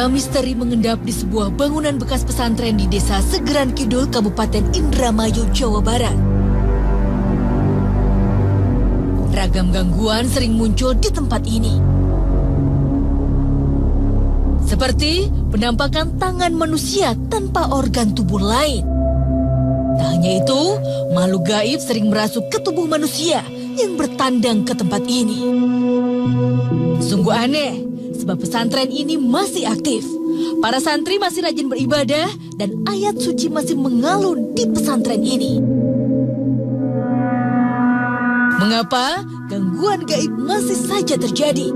Suasana misteri mengendap di sebuah bangunan bekas pesantren di Desa Segeran Kidul, Kabupaten Indramayu, Jawa Barat. Ragam gangguan sering muncul di tempat ini. Seperti penampakan tangan manusia tanpa organ tubuh lain. Tak hanya itu, makhluk gaib sering merasuk ke tubuh manusia yang bertandang ke tempat ini. Sungguh aneh, sebab pesantren ini masih aktif. Para santri masih rajin beribadah dan ayat suci masih mengalun di pesantren ini. Mengapa gangguan gaib masih saja terjadi?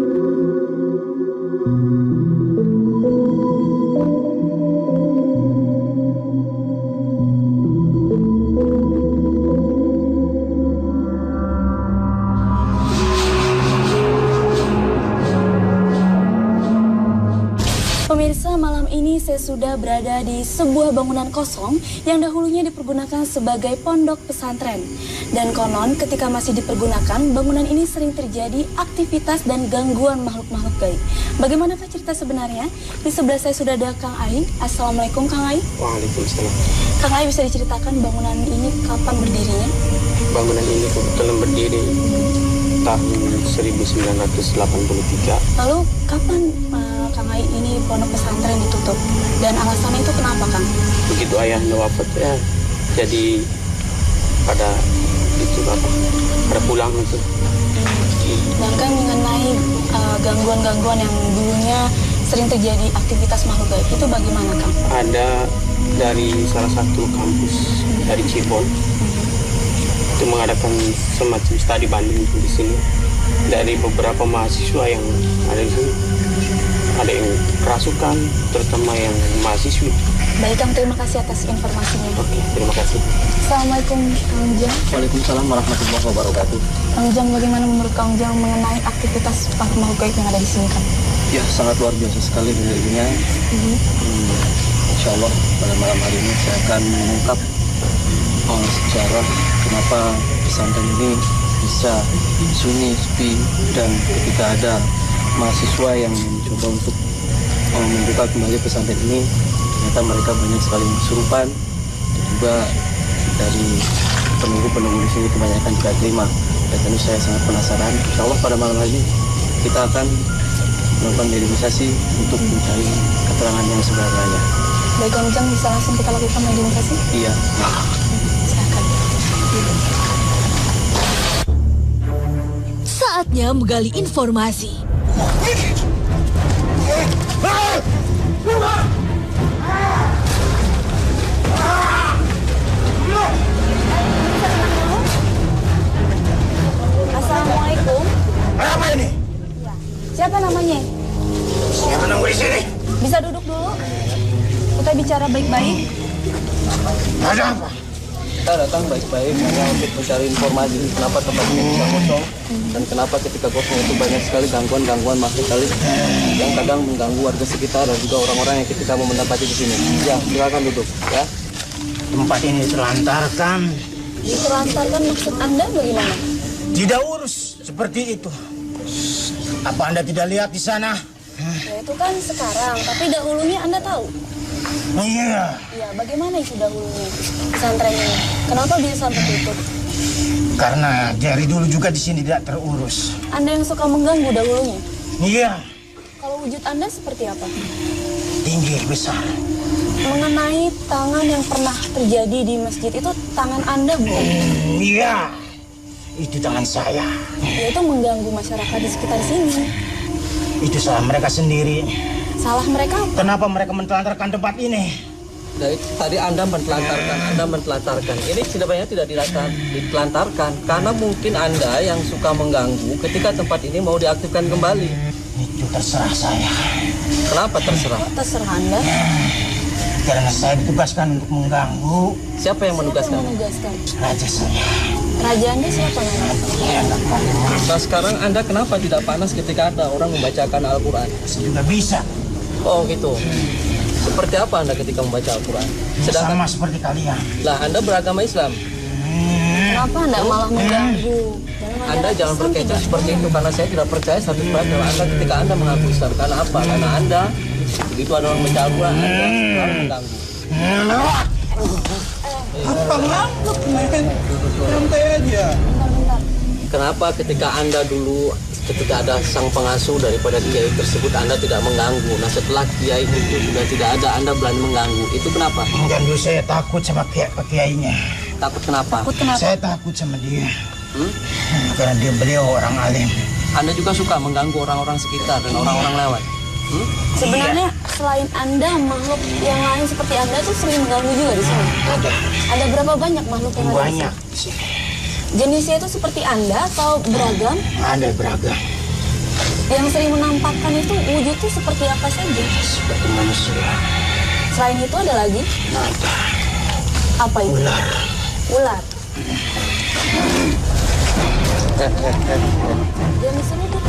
Pemirsa, malam ini saya sudah berada di sebuah bangunan kosong yang dahulunya dipergunakan sebagai pondok pesantren. Dan konon ketika masih dipergunakan, bangunan ini sering terjadi aktivitas dan gangguan makhluk-makhluk gaib. Bagaimanakah cerita sebenarnya? Di sebelah saya sudah ada Kang Ai. Assalamualaikum Kang Ai. Waalaikumsalam. Kang Ai, bisa diceritakan bangunan ini kapan berdirinya? Bangunan ini kebetulan berdiri tahun 1983. Lalu kapan Kang Ai ini pondok pesantren ditutup? Dan alasannya itu kenapa, Kang? Begitu ayahnya wafat ya, jadi pada pulang itu. Dan kan mengenai gangguan-gangguan yang dulunya sering terjadi aktivitas makhluk gaib itu bagaimana, Kang? Ada dari salah satu kampus dari Cirebon itu mengadakan semacam studi banding di sini. Dari beberapa mahasiswa yang ada di sini, ada yang kerasukan, terutama yang mahasiswi. Baik, Kang, terima kasih atas informasinya. Oke, terima kasih. Assalamualaikum, Kang Ujang. Waalaikumsalam warahmatullahi wabarakatuh. Kang Ujang, bagaimana menurut Kang Ujang mengenai aktivitas makhluk gaib yang ada di sini, Kang? Ya, sangat luar biasa sekali penelitiannya. Insya Allah pada malam hari ini saya akan mengungkap sejarah kenapa pesantren ini bisa sunyi, sepi, dan ketika ada mahasiswa yang mencoba untuk membuka kembali pesantren ini, ternyata mereka banyak sekali kesurupan, dan juga dari penunggu-penunggu di sini kebanyakan juga terima. Dan tentu saya sangat penasaran. Insya Allah pada malam hari ini kita akan melakukan mediumisasi untuk mencari keterangan yang sebenarnya. Baik, Kang Ujang, bisa langsung kita lakukan mediumisasi? Iya. Silakan. Saatnya menggali informasi. Assalamualaikum. Apa ini? Ya. Siapa namanya? Siapa nunggu di sini? Bisa duduk dulu. Kita bicara baik-baik. Ada apa? Kita datang baik-baik hanya untuk mencari informasi kenapa tempat ini bisa kosong dan kenapa ketika kosong itu banyak sekali gangguan makhluk kali yang kadang mengganggu warga sekitar dan juga orang-orang yang ketika mau mendapati di sini. Ya, silakan duduk ya. Tempat ini terlantarkan. Ditelantarkan maksud Anda bagaimana? Tidak urus seperti itu. Apa Anda tidak lihat di sana? Ya, itu kan sekarang, tapi dahulunya Anda tahu. Iya. Ya, bagaimana itu dahulunya pesantren ini? Kenapa bisa sampai tutup? Karena dari dulu juga di sini tidak terurus. Anda yang suka mengganggu dahulunya? Iya. Kalau wujud Anda seperti apa? Tinggi besar. Mengenai tangan yang pernah terjadi di masjid, itu tangan Anda bukan? Iya. Itu tangan saya. Ya, itu mengganggu masyarakat di sekitar sini. Itu salah mereka sendiri. Salah mereka apa? Kenapa mereka mentelantarkan tempat ini? Dari tadi Anda mentelantarkan. Ini sebenarnya tidak ditelantarkan karena mungkin Anda yang suka mengganggu ketika tempat ini mau diaktifkan kembali. Itu terserah saya. Kenapa terserah? Oh, terserah Anda. Karena saya ditugaskan untuk mengganggu. Siapa yang menugaskan? Raja saya. Raja Anda siapa namanya? Nah, sekarang Anda kenapa tidak panas ketika ada orang membacakan Al-Quran? Saya juga bisa. Oh gitu. Seperti apa Anda ketika membaca Al-Quran? Sama seperti kalian. Lah Anda beragama Islam. Kenapa Anda malah mengganggu? Anda jangan berkecoh seperti itu karena saya tidak percaya satu pada Anda ketika Anda mengaku Islam. Karena apa? Karena Anda Begitu ada orang baca Al-Quran, Anda selalu mengganggu. Apa ngambek, men? Santai aja. Bentar. Kenapa ketika Anda dulu, ketika ada sang pengasuh daripada kiai tersebut, Anda tidak mengganggu? Nah setelah kiai itu sudah tidak ada, Anda berani mengganggu. Itu kenapa? Enggak, dulu saya takut sama kiainya. Takut kenapa? Takut kenapa? Saya takut sama dia. Karena beliau orang alim. Anda juga suka mengganggu orang-orang sekitar dan orang-orang lewat? Sebenarnya selain Anda, makhluk yang lain seperti Anda tuh sering mengganggu juga di sini. Ada berapa banyak makhluk yang ada di sini? Banyak di sini. Jenisnya itu seperti Anda atau beragam? Ada beragam. Yang sering menampakkan itu wujudnya seperti apa saja? Seperti manusia. Selain itu ada lagi? Ada. Apa itu? Ular. Ular. Jangan diseruduk.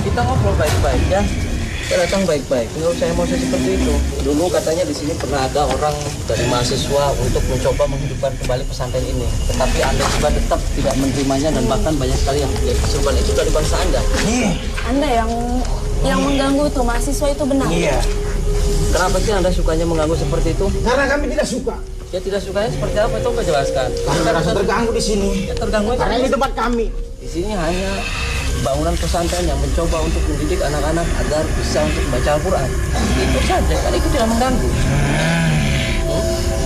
Kita ngobrol baik-baik ya. Kita datang baik-baik. Menurut saya emosi seperti itu. Dulu katanya di sini pernah ada orang dari mahasiswa untuk mencoba menghidupkan kembali pesantren ini. Tetapi Anda juga tetap tidak menerimanya dan bahkan banyak sekali yang kesurupan itu dari bangsa Anda. Iya. Anda yang mengganggu itu mahasiswa itu benar? Iya. Kenapa sih Anda sukanya mengganggu seperti itu? Karena kami tidak suka. Ya tidak sukanya seperti apa itu Pak jelaskan. Kami merasa terganggu di sini. Ya terganggu Karena ini tempat kami. Di sini hanya bangunan pesantren yang mencoba untuk mendidik anak-anak agar bisa untuk membaca Al-Quran. Itu saja, kan itu tidak mengganggu.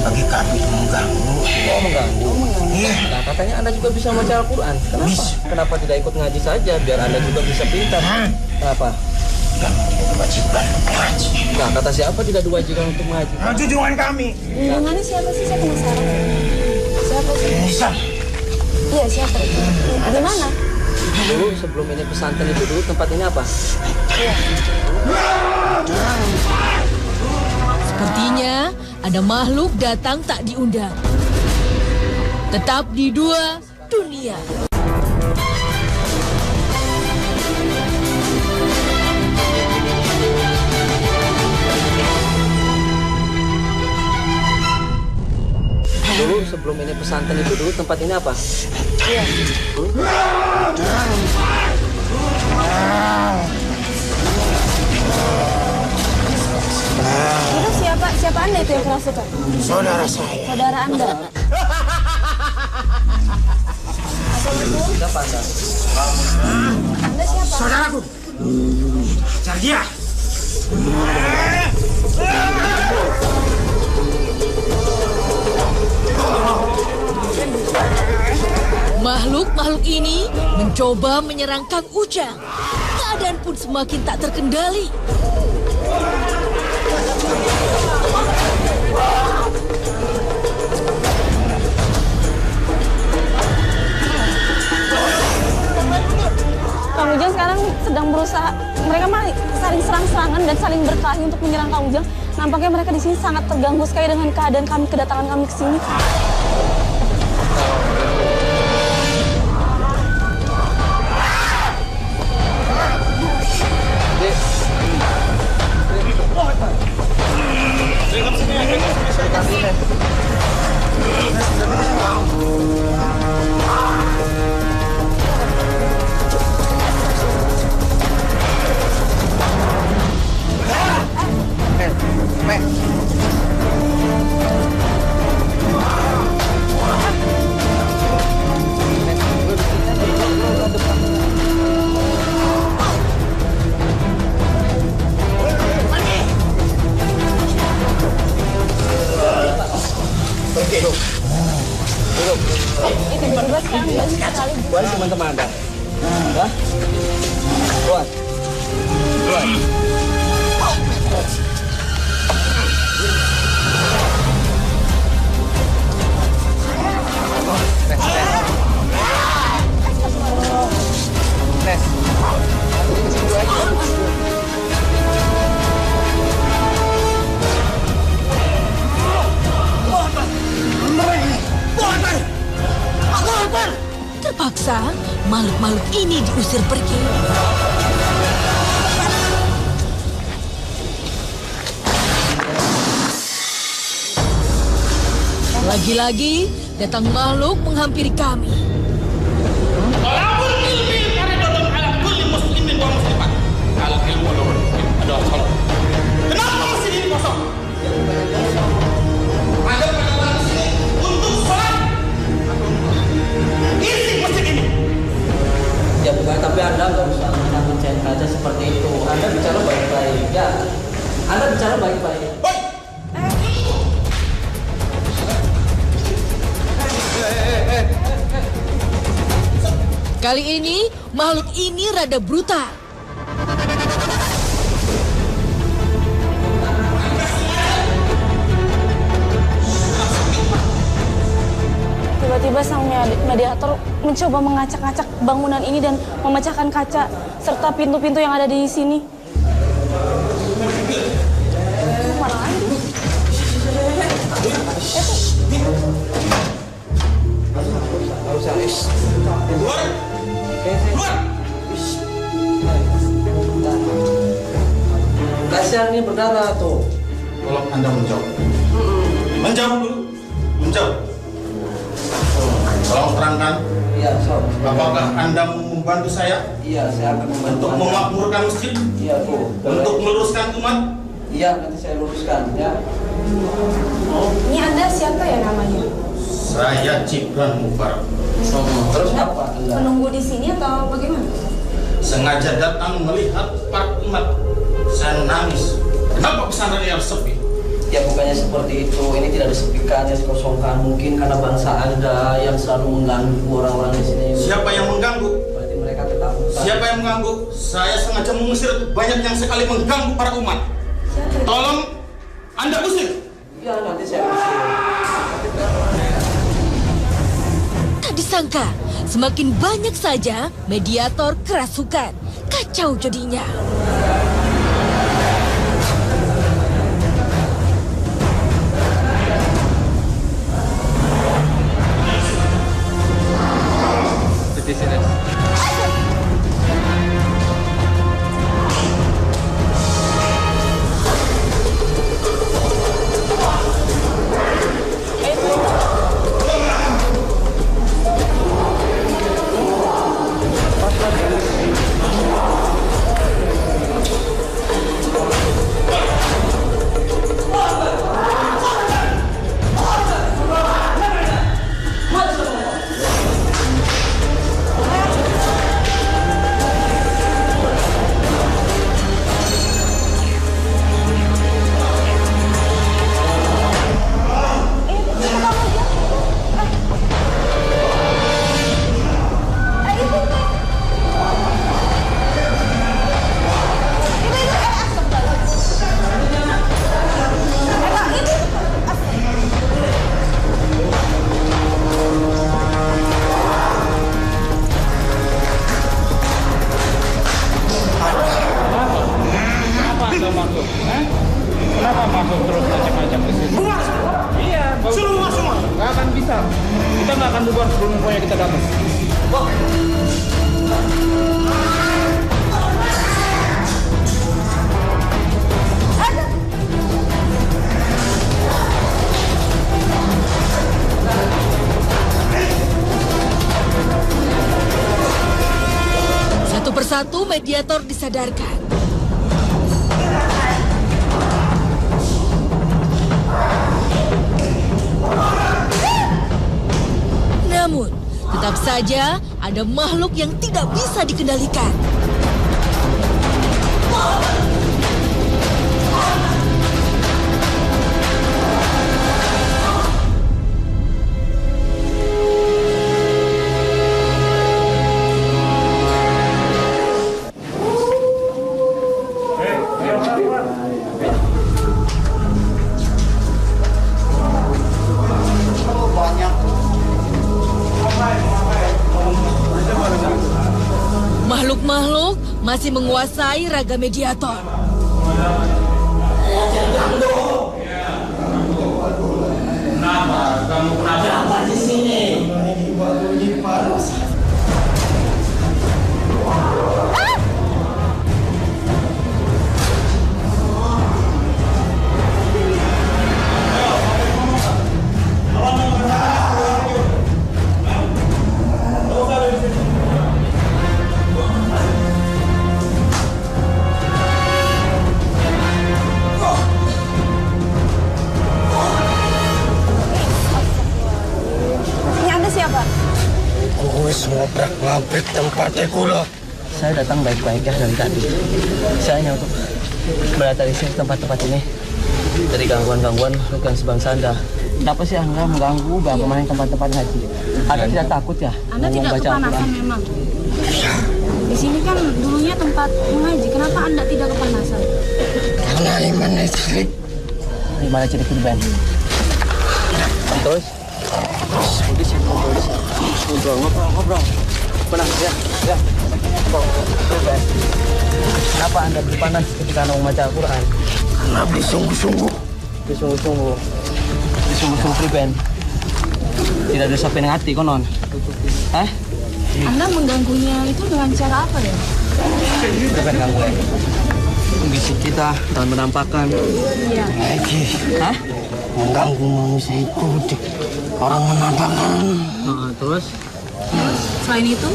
Bagi kami itu mengganggu. Oh mengganggu. Iya. Nah katanya Anda juga bisa membaca Al-Quran. Kenapa? Bisa. Kenapa tidak ikut ngaji saja biar Anda juga bisa pintar? Kenapa? Kami tidak kewajiban untuk mengaji. Nah kata siapa tidak diwajibkan untuk mengaji? Tujuan kami. Junjungannya siapa sih? Saya penasaran. Siapa sih? Bisa. Iya siapa itu? Di mana? Dulu sebelum ini pesantren itu dulu tempat ini apa? Sepertinya ada makhluk datang tak diundang. Tetap di Dua Dunia. Dulu sebelum ini pesantren itu dulu tempat ini apa? Itu siapa Anda itu yang kerasukan? Saudara saya. Saudara Anda. Siapa Anda? Anda siapa? Saudaraku. Cari dia. Makhluk-makhluk ini mencoba menyerang Kang Ujang. Keadaan pun semakin tak terkendali. Kang Ujang sekarang sedang berusaha, mereka saling serang-serangan dan saling berkelahi untuk menyerang Kang Ujang. Nampaknya mereka di sini sangat terganggu sekali dengan keadaan kami, kedatangan kami ke sini. Itu bebas sekarang banyak sekali. Buat teman-teman Anda. Hah? Buat. Buat. Terpaksa makhluk-makhluk ini diusir pergi. Lagi-lagi datang makhluk menghampiri kami. Talabul ilmi faridotun ala kulli muslimin wa muslimat. Al ilmu nurun. Ada salah. Kenapa masjid ini kosong? Anda datang ke sini untuk sholat. Isi masjid ini. Ya bukan, tapi Anda nggak usah mencain kaca seperti itu. Anda bicara baik-baik. Ya, Anda bicara baik-baik. Woi! Kali ini, makhluk ini rada brutal. Tiba-tiba sang mediator mencoba mengacak-acak bangunan ini dan memecahkan kaca serta pintu-pintu yang ada di sini. Mana lagi? Keluar! Keluar! Kasihan ini berdarah tuh. Tolong Anda menjauh. Menjauh dulu. Menjauh. Tolong terangkan, Iya, Sob. apakah Anda membantu saya Iya, saya akan membantu untuk Anda. memakmurkan masjid, Iya, Bu. untuk meluruskan umat? Iya, nanti saya luruskan ya. Ini Anda siapa ya namanya? Saya Gibran Mubarak. Terus apa Anda? Menunggu di sini atau bagaimana? Sengaja datang melihat para umat. Saya nangis. Kenapa pesantren yang sepi? Ya bukannya seperti itu, ini tidak disepikan, ya dikosongkan. Mungkin karena bangsa Anda yang selalu mengganggu orang-orang di sini. Siapa yang mengganggu? Berarti mereka ketakutan. Siapa yang mengganggu? Saya sengaja mengusir banyak yang sekali mengganggu para umat. Tolong Anda usir. Ya nanti saya usir. Tak disangka, semakin banyak saja mediator kerasukan. Kacau jadinya. Kenapa masuk terus macam-macam ke sini? Bubar! Iya, Suruh bubar semua! nggak akan bisa. Kita nggak akan bubar sebelum pokoknya kita datang. Satu persatu mediator disadarkan. Namun, tetap saja ada makhluk yang tidak bisa dikendalikan. Makhluk-makhluk masih menguasai raga mediator. Kenapa di sini? ngobrak-ngabrik tempatnya kulo. Saya datang baik-baik ya dari tadi. Saya hanya untuk berada di sini tempat-tempat ini dari gangguan-gangguan bukan sebangsa Anda. Kenapa sih Anda mengganggu bagaimana tempat-tempat haji? Anda tidak takut ya? Anda tidak kepanasan memang. Di sini kan dulunya tempat mengaji. Kenapa Anda tidak kepanasan? Karena iman listrik. Gimana ciri Ben? Terus? Ngobrol. Tenang ya. Ben. Kenapa Anda berpanas ketika Anda membaca Al-Quran? Karena bersungguh-sungguh. Bersungguh-sungguh Ben. Tidak ada sampai hati konon. Anda mengganggunya itu dengan cara apa ya? Bukan ganggu ya. Bisik kita dalam menampakkan. Iya. Lagi. Mengganggu manusia itu orang menampakkan. Terus? Selain itu?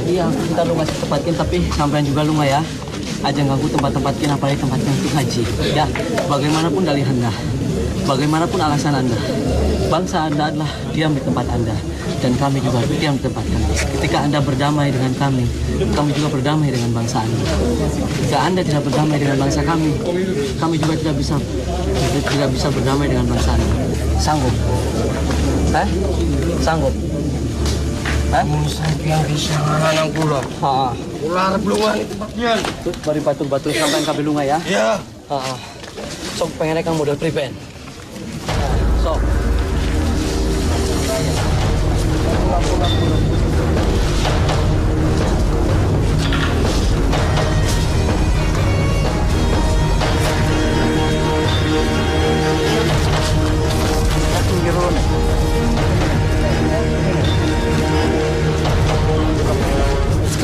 Iya, kita lu ngasih tempatin tapi sampean juga lu nggak ya? Ajang ganggu tempat-tempat kita, apalagi tempatnya untuk haji. Ya, bagaimanapun dalih Anda, bagaimanapun alasan Anda, bangsa Anda adalah diam di tempat Anda, dan kami juga diam di tempat kami. Ketika Anda berdamai dengan kami juga berdamai dengan bangsa Anda. Jika Anda tidak berdamai dengan bangsa kami juga tidak bisa berdamai dengan bangsa Anda. Sanggup? Sanggup? Yang bisa ngalang kulo. Ular beluan itu bagian. Terus bari batur-batur sampai kabel lunga ya? Iya. Sok pengen kang model prevent. Sok.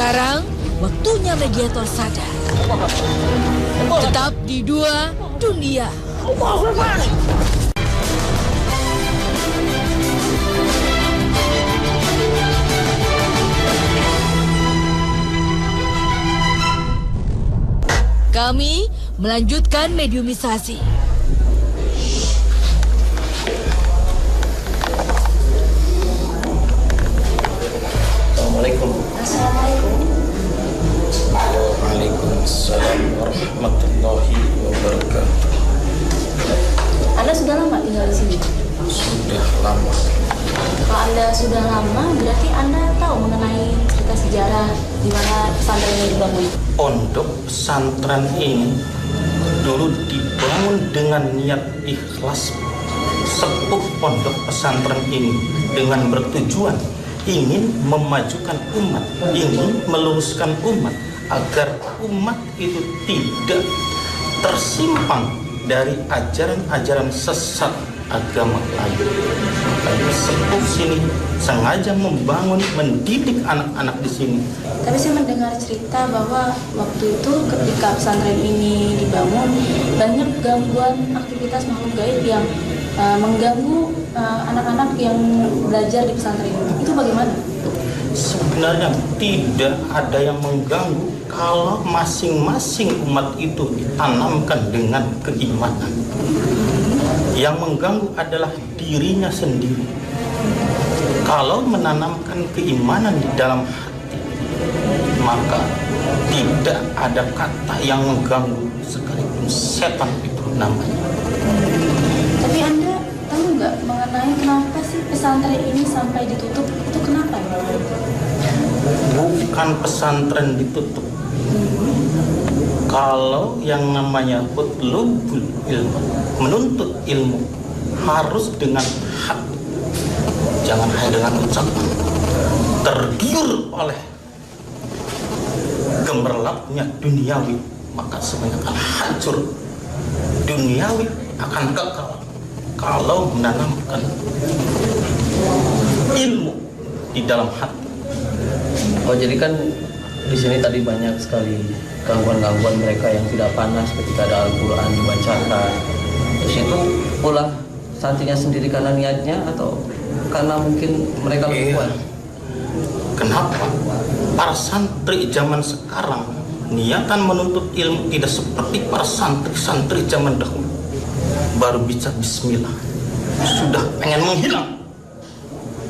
Sekarang waktunya mediator sadar. Tetap di Dua Dunia. Kami melanjutkan mediumisasi. Assalamualaikum. Waalaikumsalam warahmatullahi wabarakatuh. Anda sudah lama tinggal di sini? Sudah lama. Kalau Anda sudah lama, berarti Anda tahu mengenai cerita sejarah di mana pesantren ini dibangun. Pondok pesantren ini dulu dibangun dengan niat ikhlas. Sepuh pondok pesantren ini dengan bertujuan ingin memajukan umat, ingin meluruskan umat agar umat itu tidak tersimpang dari ajaran-ajaran sesat agama lain. Makanya sepuh sini sengaja membangun, mendidik anak-anak di sini. Tapi saya mendengar cerita bahwa waktu itu ketika pesantren ini dibangun, banyak gangguan aktivitas makhluk gaib yang mengganggu anak-anak yang belajar di pesantren ini. Itu bagaimana? Sebenarnya tidak ada yang mengganggu kalau masing-masing umat itu ditanamkan dengan keimanan. Yang mengganggu adalah dirinya sendiri. Kalau menanamkan keimanan di dalam hati, maka tidak ada kata yang mengganggu, sekalipun setan itu namanya. Tapi Anda tahu nggak mengenai kenapa sih pesantren ini sampai ditutup? Itu kenapa? Bukan pesantren ditutup. Kalau yang namanya hutlubul ilmu, menuntut ilmu harus dengan hati, jangan hanya dengan ucapan. Tergiur oleh gemerlapnya duniawi, maka semuanya akan hancur. Duniawi akan kekal kalau menanamkan ilmu di dalam hati. Oh, jadi kan di sini tadi banyak sekali gangguan-gangguan mereka yang tidak panas ketika ada Al-Quran dibacakan. Terus itu pula santrinya sendiri karena niatnya atau karena mungkin mereka lebih kuat? Kenapa? Para santri zaman sekarang niatan menuntut ilmu tidak seperti para santri-santri zaman dahulu. Baru bisa bismillah, sudah pengen menghilang,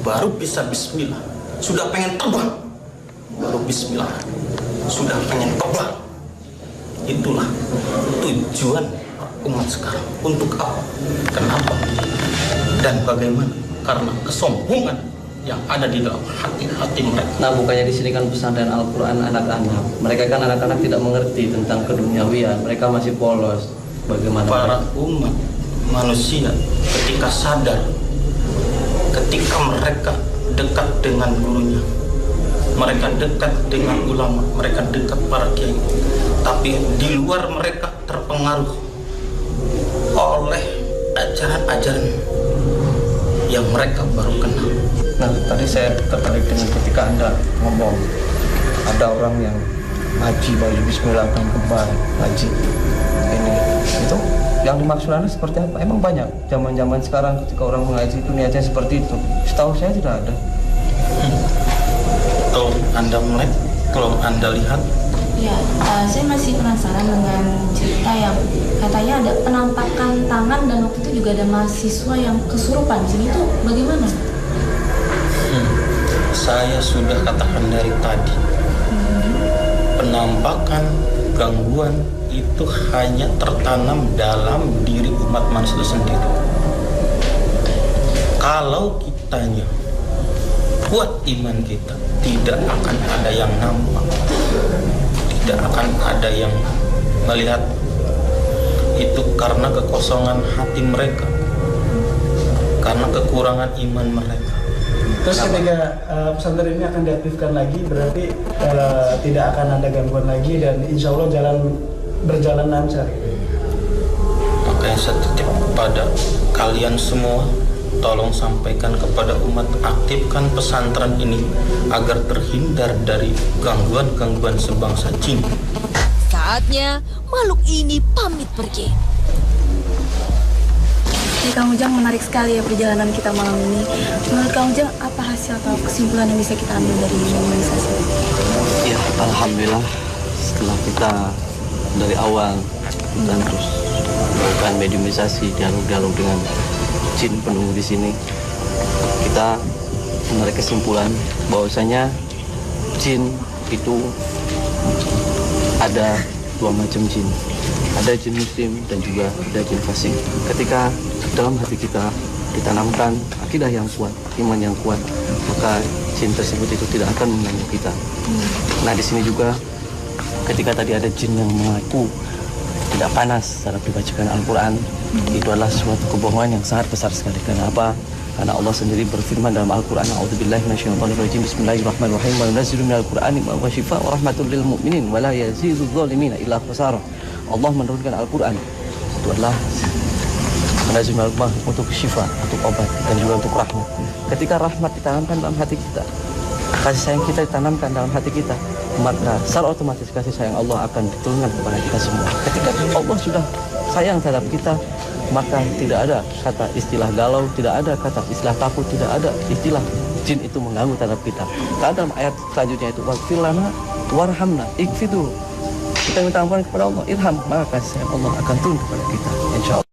baru bisa bismillah. Sudah pengen terbang, baru bismillah. Sudah pengen terbang. Itulah tujuan umat sekarang. Untuk apa? Kenapa? Dan bagaimana? Karena kesombongan yang ada di dalam hati-hati mereka. Nah, bukannya di sini kan pesantren Al-Quran anak-anak. Mereka kan anak-anak tidak mengerti tentang keduniawian. Mereka masih polos. Bagaimana Para umat manusia ketika sadar, ketika mereka dekat dengan gurunya, mereka dekat dengan ulama, mereka dekat para kiai, tapi di luar mereka terpengaruh oleh ajaran-ajaran yang mereka baru kenal. Nah, tadi saya tertarik dengan ketika Anda ngomong ada orang yang ngaji baju bismillah akan kembar ngaji ini itu yang dimaksud Anda seperti apa? Emang banyak zaman-zaman sekarang ketika orang mengaji itu niatnya seperti itu? Setahu saya tidak ada. Kalau Anda lihat, Ya, saya masih penasaran dengan cerita yang katanya ada penampakan tangan dan waktu itu juga ada mahasiswa yang kesurupan. Sini tuh bagaimana? saya sudah katakan dari tadi, penampakan gangguan itu hanya tertanam dalam diri umat manusia sendiri. Kalau kitanya kuat iman kita, tidak akan ada yang nampak, tidak akan ada yang melihat. Itu karena kekosongan hati mereka, karena kekurangan iman mereka. Terus ketika pesantren ini akan diaktifkan lagi, berarti tidak akan ada gangguan lagi dan insya Allah berjalan lancar. Makanya saya titip pada kalian semua, tolong sampaikan kepada umat, aktifkan pesantren ini agar terhindar dari gangguan-gangguan sebangsa jin. Saatnya makhluk ini pamit pergi. Kang Ujang, menarik sekali ya perjalanan kita malam ini. Menurut Kang Ujang, apa hasil atau kesimpulan yang bisa kita ambil dari mediumisasi? Ya, alhamdulillah setelah kita dari awal dan terus melakukan mediumisasi, dialog dengan jin penunggu di sini, kita menarik kesimpulan bahwasanya jin itu ada dua macam jin. Ada jin muslim dan juga ada jin fasik. Ketika dalam hati kita ditanamkan akidah yang kuat, iman yang kuat, maka jin tersebut itu tidak akan mengganggu kita. Nah, di sini juga ketika tadi ada jin yang mengaku tidak panas saat dibacakan Al-Quran, itu adalah suatu kebohongan yang sangat besar sekali. Kenapa? Karena Allah sendiri berfirman dalam Al-Quran, A'udzubillahi minasyaitonirrajim, Bismillahirrahmanirrahim, wa nunazzilu minal Qur'ani ma huwa shifaa'un wa rahmatul lil mu'minin wa la yazidudz zalimina illa khasara. Allah menurunkan Al-Quran, itu adalah menazzilu minal Qur'an untuk syifa, untuk obat dan juga untuk rahmat. Ketika rahmat ditanamkan dalam hati kita, kasih sayang kita ditanamkan dalam hati kita, maka secara otomatis kasih sayang Allah akan diturunkan kepada kita semua. Ketika Allah sudah sayang terhadap kita, maka tidak ada kata istilah galau, tidak ada kata istilah takut, tidak ada istilah jin itu mengganggu terhadap kita. Karena dalam ayat selanjutnya itu waghfir lana warhamna ikfidu, kita minta ampun kepada Allah, irham, maka kasih sayang Allah akan turun kepada kita, insya Allah.